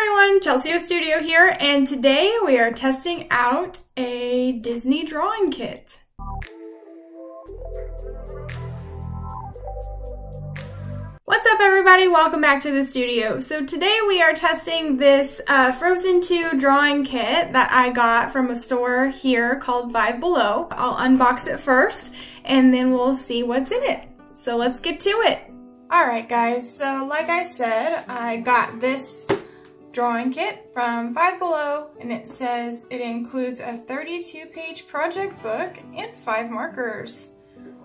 everyone, Chelsea Studio here, and today we are testing out a Disney drawing kit. What's up everybody, welcome back to the studio. So today we are testing this Frozen 2 drawing kit that I got from a store here called Five Below. I'll unbox it first and then we'll see what's in it. So let's get to it. Alright guys, so like I said, I got this drawing kit from Five Below, and it says it includes a 32-page project book and 5 markers.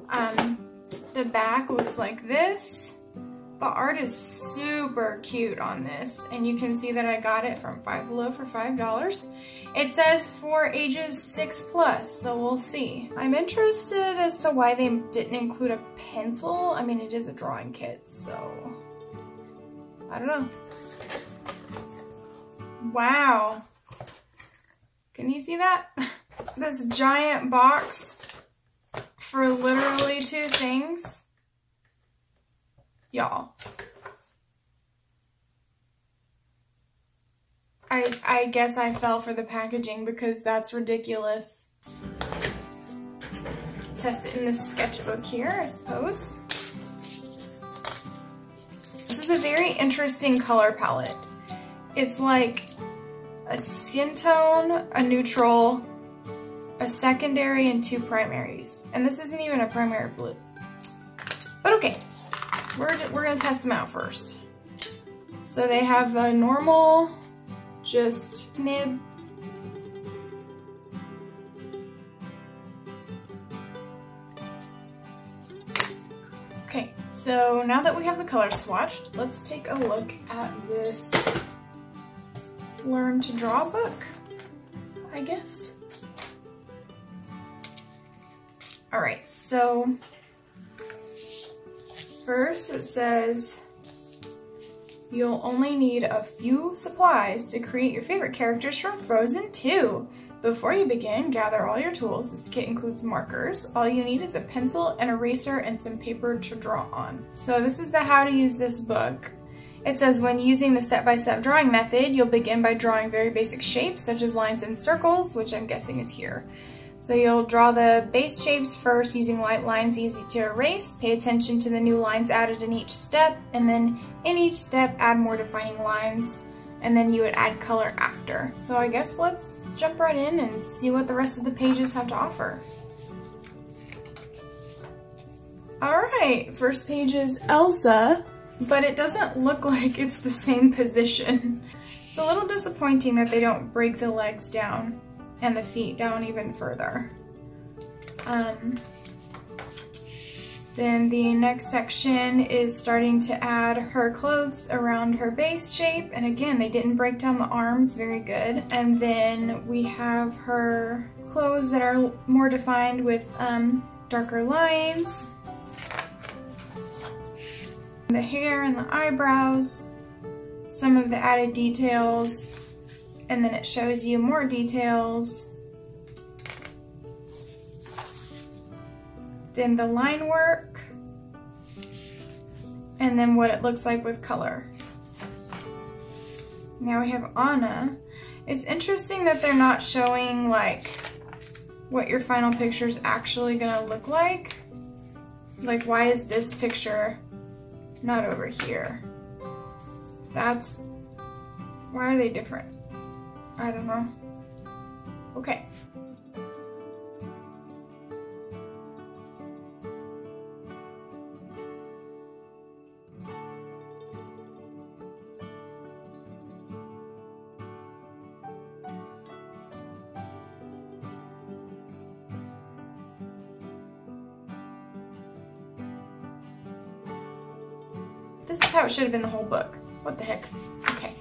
The back looks like this. The art is super cute on this, and you can see that I got it from Five Below for $5. It says for ages 6+, so we'll see. I'm interested as to why they didn't include a pencil. I mean, it is a drawing kit, so I don't know. Wow. Can you see that? This giant box for literally 2 things. Y'all. I guess I fell for the packaging because that's ridiculous. Test it in this sketchbook here, I suppose. This is a very interesting color palette. It's like a skin tone, a neutral, a secondary, and 2 primaries. And this isn't even a primary blue. But okay, we're gonna test them out first. So they have a normal, just nib. Okay, so now that we have the colors swatched, let's take a look at this Learn to Draw book, I guess. Alright, so first it says you'll only need a few supplies to create your favorite characters from Frozen 2. Before you begin, gather all your tools. This kit includes markers. All you need is a pencil, an eraser, and some paper to draw on. So this is the how to use this book. It says when using the step-by-step drawing method, you'll begin by drawing very basic shapes such as lines and circles, which I'm guessing is here. So you'll draw the base shapes first using light lines easy to erase. Pay attention to the new lines added in each step, and then in each step add more defining lines, and then you would add color after. So I guess let's jump right in and see what the rest of the pages have to offer. Alright, first page is Elsa, but it doesn't look like it's the same position. It's a little disappointing that they don't break the legs down and the feet down even further. Then the next section is starting to add her clothes around her base shape, and again they didn't break down the arms, very good. And then we have her clothes that are more defined with darker lines, the hair and the eyebrows, some of the added details, and then it shows you more details. Then the line work, and then what it looks like with color. Now we have Anna. It's interesting that they're not showing like what your final picture is actually gonna look like. Like, why is this picture not over here? Why are they different? I don't know. Okay. This is how it should have been the whole book. What the heck? Okay.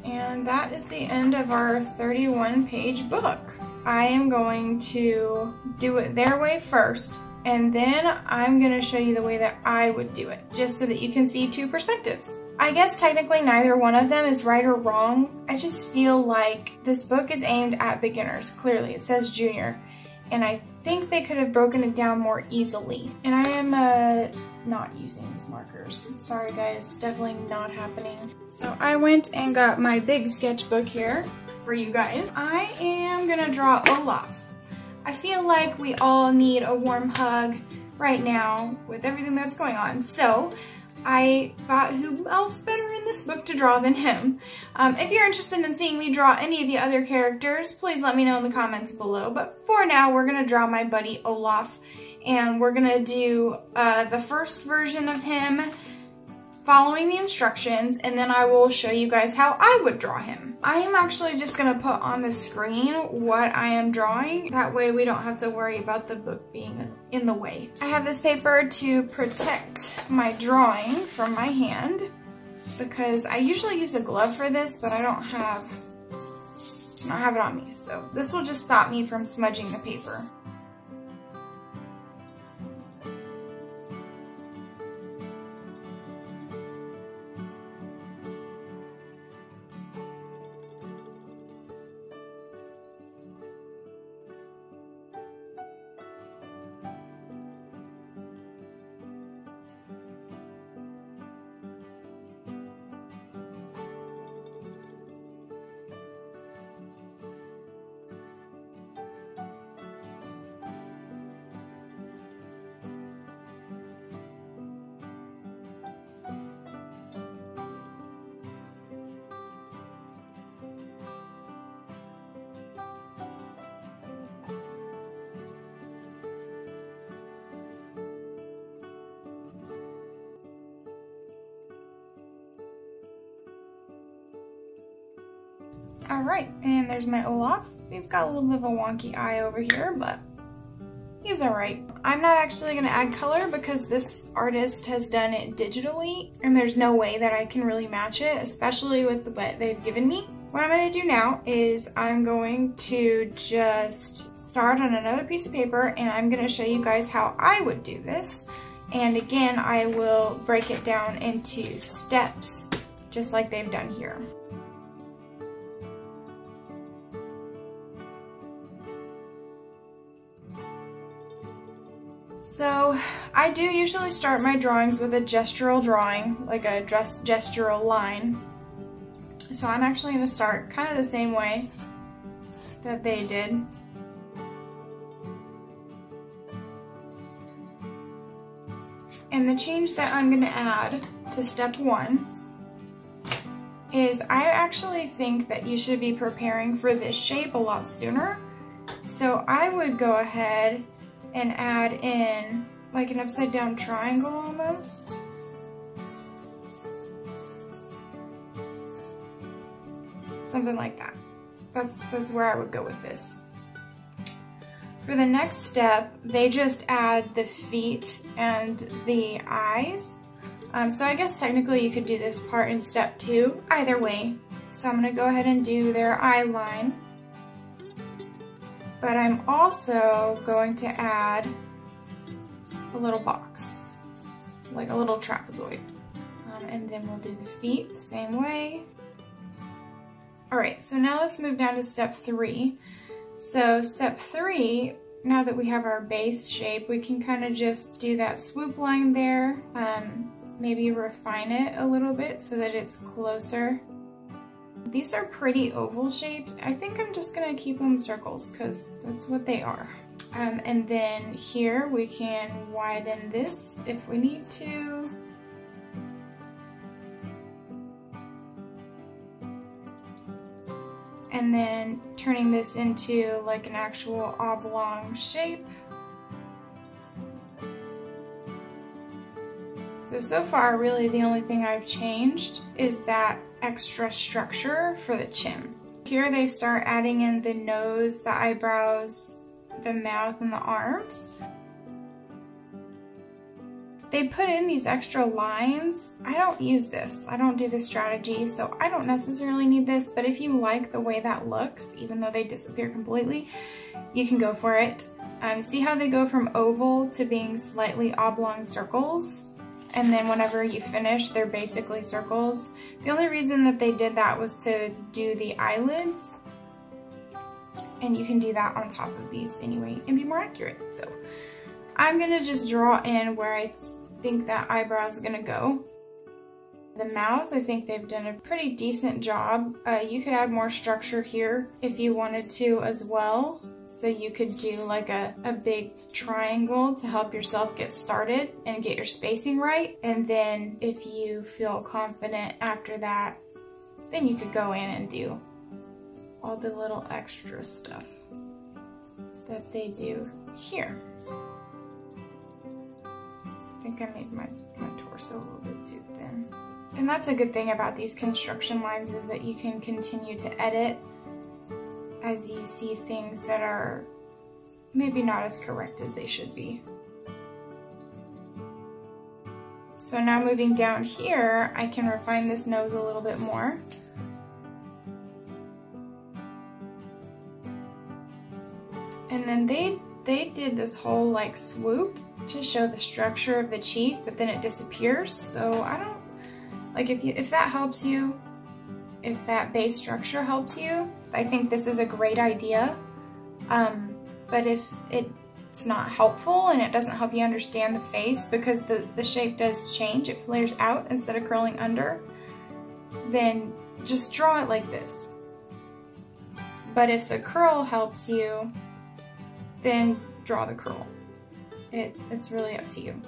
And that is the end of our 31-page book. I am going to do it their way first, and then I'm going to show you the way that I would do it, just so that you can see 2 perspectives. I guess technically neither one of them is right or wrong. I just feel like this book is aimed at beginners. Clearly, it says junior, and I think they could have broken it down more easily. And I am not using these markers. Sorry guys, definitely not happening. So I went and got my big sketchbook here for you guys. I am gonna draw Olaf. I feel like we all need a warm hug right now with everything that's going on. So I thought who else better in this book to draw than him. If you're interested in seeing me draw any of the other characters, please let me know in the comments below. But for now, we're gonna draw my buddy Olaf, and we're gonna do the first version of him following the instructions, and then I will show you guys how I would draw him. I am actually just gonna put on the screen what I am drawing. That way we don't have to worry about the book being in the way. I have this paper to protect my drawing from my hand because I usually use a glove for this, but I don't have it on me. So this will just stop me from smudging the paper. Alright, and there's my Olaf. He's got a little bit of a wonky eye over here, but he's alright. I'm not actually going to add color because this artist has done it digitally, and there's no way that I can really match it, especially with what they've given me. What I'm going to do now is I'm going to just start on another piece of paper, and I'm going to show you guys how I would do this. And again, I will break it down into steps, just like they've done here. So I do usually start my drawings with a gestural drawing, like a gestural line. So I'm actually going to start kind of the same way that they did. And the change that I'm going to add to step 1 is I actually think that you should be preparing for this shape a lot sooner. So I would go ahead and add in like an upside down triangle almost. Something like that. That's where I would go with this. For the next step, they just add the feet and the eyes. So I guess technically you could do this part in step 2. Either way. So I'm gonna go ahead and do their eye line. But I'm also going to add a little box, like a little trapezoid. And then we'll do the feet the same way. Alright, so now let's move down to step 3. So step 3, now that we have our base shape, we can kind of just do that swoop line there. Maybe refine it a little bit so that it's closer. These are pretty oval shaped. I think I'm just gonna keep them circles because that's what they are. And then here we can widen this if we need to. And then turning this into like an actual oblong shape. So far, really the only thing I've changed is that extra structure for the chin. Here they start adding in the nose, the eyebrows, the mouth, and the arms. They put in these extra lines. I don't use this. I don't do this strategy, so I don't necessarily need this, but if you like the way that looks, even though they disappear completely, you can go for it. See how they go from oval to being slightly oblong circles? And then whenever you finish, they're basically circles. The only reason that they did that was to do the eyelids. And you can do that on top of these anyway and be more accurate. So I'm gonna just draw in where I think that eyebrow is gonna go. The mouth, I think they've done a pretty decent job. You could add more structure here if you wanted to as well. So you could do like a big triangle to help yourself get started and get your spacing right. And then if you feel confident after that, then you could go in and do all the little extra stuff that they do here. I think I made my torso a little bit too thin. And that's a good thing about these construction lines, is that you can continue to edit as you see things that are maybe not as correct as they should be. So now moving down here, I can refine this nose a little bit more. And then they did this whole like swoop to show the structure of the cheek, but then it disappears. So I don't, like if that helps you, if that base structure helps you, I think this is a great idea. But if it's not helpful and it doesn't help you understand the face, because the shape does change, it flares out instead of curling under, then just draw it like this. But if the curl helps you, then draw the curl. It's really up to you.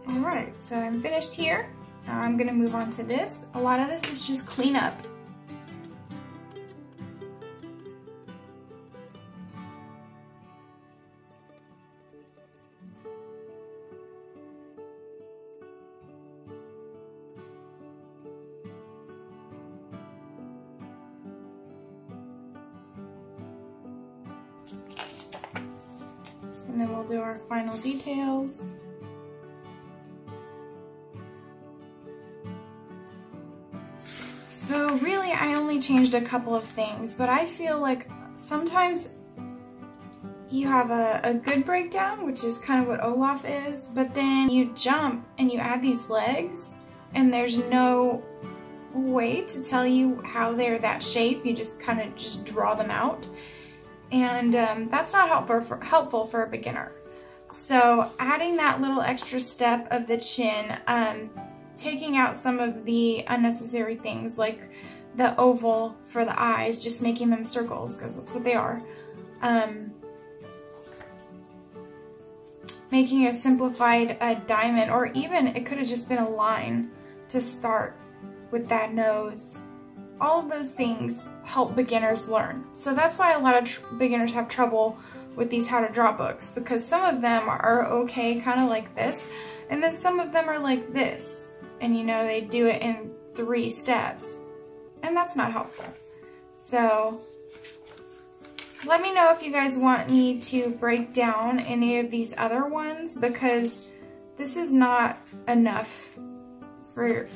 Alright, so I'm finished here. Now I'm gonna move on to this. A lot of this is just cleanup. And then we'll do our final details. So really, I only changed a couple of things, but I feel like sometimes you have a good breakdown, which is kind of what Olaf is, but then you jump and you add these legs, and there's no way to tell you how they're that shape. You just kind of just draw them out. And that's not helpful for a beginner. So adding that little extra step of the chin, taking out some of the unnecessary things like the oval for the eyes, just making them circles because that's what they are. Making a simplified diamond, or even it could have just been a line to start with that nose. All of those things help beginners learn. So that's why a lot of beginners have trouble with these how to draw books, because some of them are okay, kind of like this, and then some of them are like this, and you know, they do it in 3 steps, and that's not helpful. So let me know if you guys want me to break down any of these other ones, because this is not enough for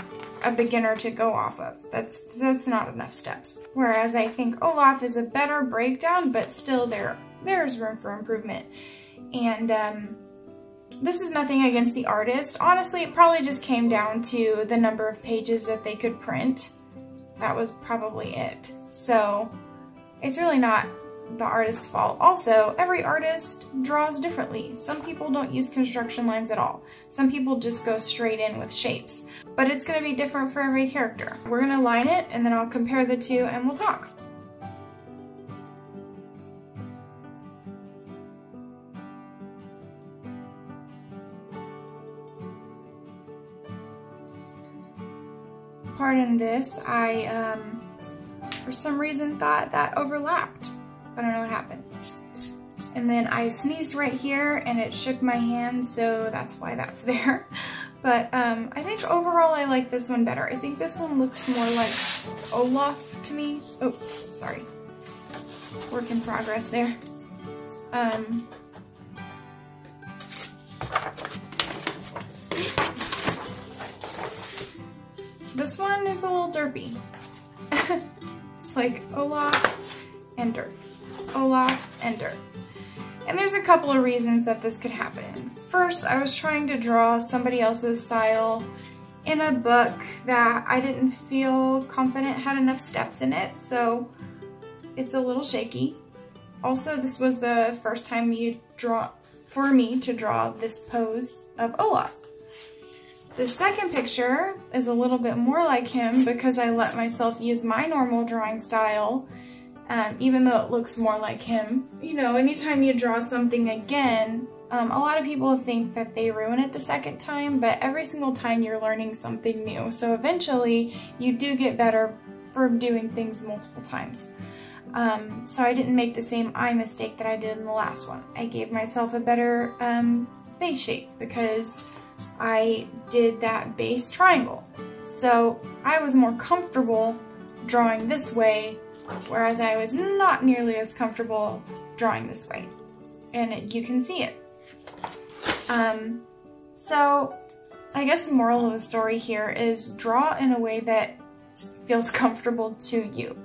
a beginner to go off of. That's not enough steps. Whereas I think Olaf is a better breakdown, but still there's room for improvement. And this is nothing against the artist. Honestly, it probably just came down to the number of pages that they could print. That was probably it. So it's really not the artist's fault. Also, every artist draws differently. Some people don't use construction lines at all. Some people just go straight in with shapes. But it's going to be different for every character. We're going to line it, and then I'll compare the two and we'll talk. Pardon this, I for some reason thought that overlapped. I don't know what happened. And then I sneezed right here and it shook my hand, so that's why that's there. But I think overall I like this one better. I think this one looks more like Olaf to me. Oh, sorry. Work in progress there. This one is a little derpy. It's like Olaf and dirt. Olaf and dirt. And there's a couple of reasons that this could happen. First, I was trying to draw somebody else's style in a book that I didn't feel confident had enough steps in it, so it's a little shaky. Also, this was the first time for me to draw this pose of Olaf. The second picture is a little bit more like him because I let myself use my normal drawing style, even though it looks more like him. You know, anytime you draw something again, a lot of people think that they ruin it the second time, but every single time you're learning something new. So eventually you do get better from doing things multiple times. So I didn't make the same eye mistake that I did in the last one. I gave myself a better face shape because I did that base triangle. So I was more comfortable drawing this way, whereas I was not nearly as comfortable drawing this way. And you can see it. So I guess the moral of the story here is draw in a way that feels comfortable to you.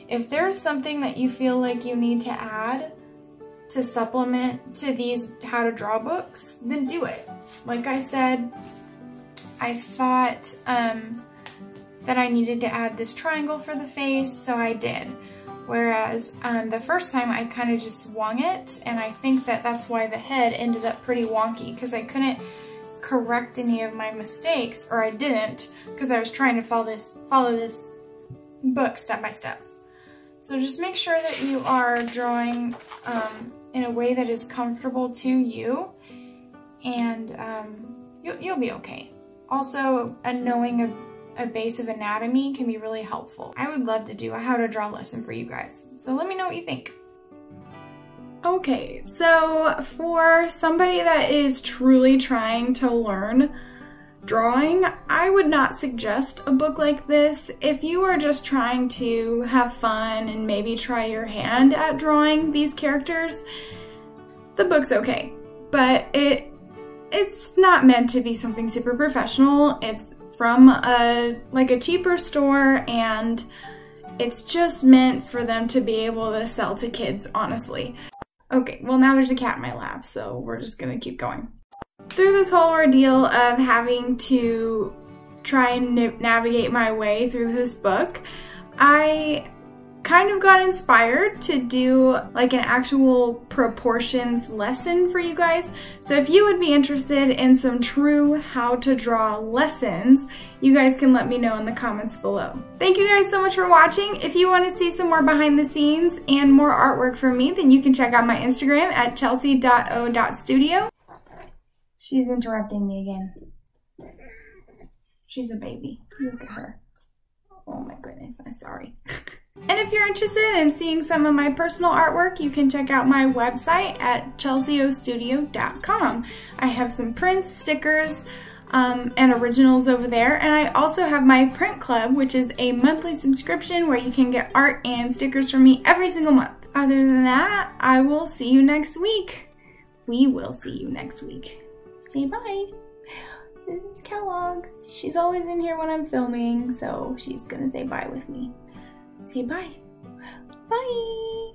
If there's something that you feel like you need to add to supplement to these how to draw books, then do it. Like I said, I thought that I needed to add this triangle for the face, so I did. Whereas the first time I kind of just swung it, and I think that that's why the head ended up pretty wonky, because I couldn't correct any of my mistakes, or I didn't, because I was trying to follow this book step by step. So just make sure that you are drawing in a way that is comfortable to you, and you'll be okay. Also, knowing a base of anatomy can be really helpful. I would love to do a how to draw lesson for you guys, so let me know what you think. Okay, so for somebody that is truly trying to learn drawing, I would not suggest a book like this. If you are just trying to have fun and maybe try your hand at drawing these characters, the book's okay. But it's not meant to be something super professional. It's from a cheaper store, and it's just meant for them to be able to sell to kids, honestly. Okay, well now there's a cat in my lap, so we're just gonna keep going. Through this whole ordeal of having to try and navigate my way through this book, I kind of got inspired to do like an actual proportions lesson for you guys. So if you would be interested in some true how to draw lessons, you guys can let me know in the comments below. Thank you guys so much for watching. If you want to see some more behind the scenes and more artwork from me, then you can check out my Instagram at chelsea.o.studio. She's interrupting me again. She's a baby. Look at her. Oh my goodness, I'm sorry. And if you're interested in seeing some of my personal artwork, you can check out my website at chelseaostudio.com. I have some prints, stickers, and originals over there. And I also have my print club, which is a monthly subscription where you can get art and stickers from me every single month. Other than that, I will see you next week. We will see you next week. Say bye. It's Kellogg's. She's always in here when I'm filming, so she's gonna say bye with me. Say bye. Bye.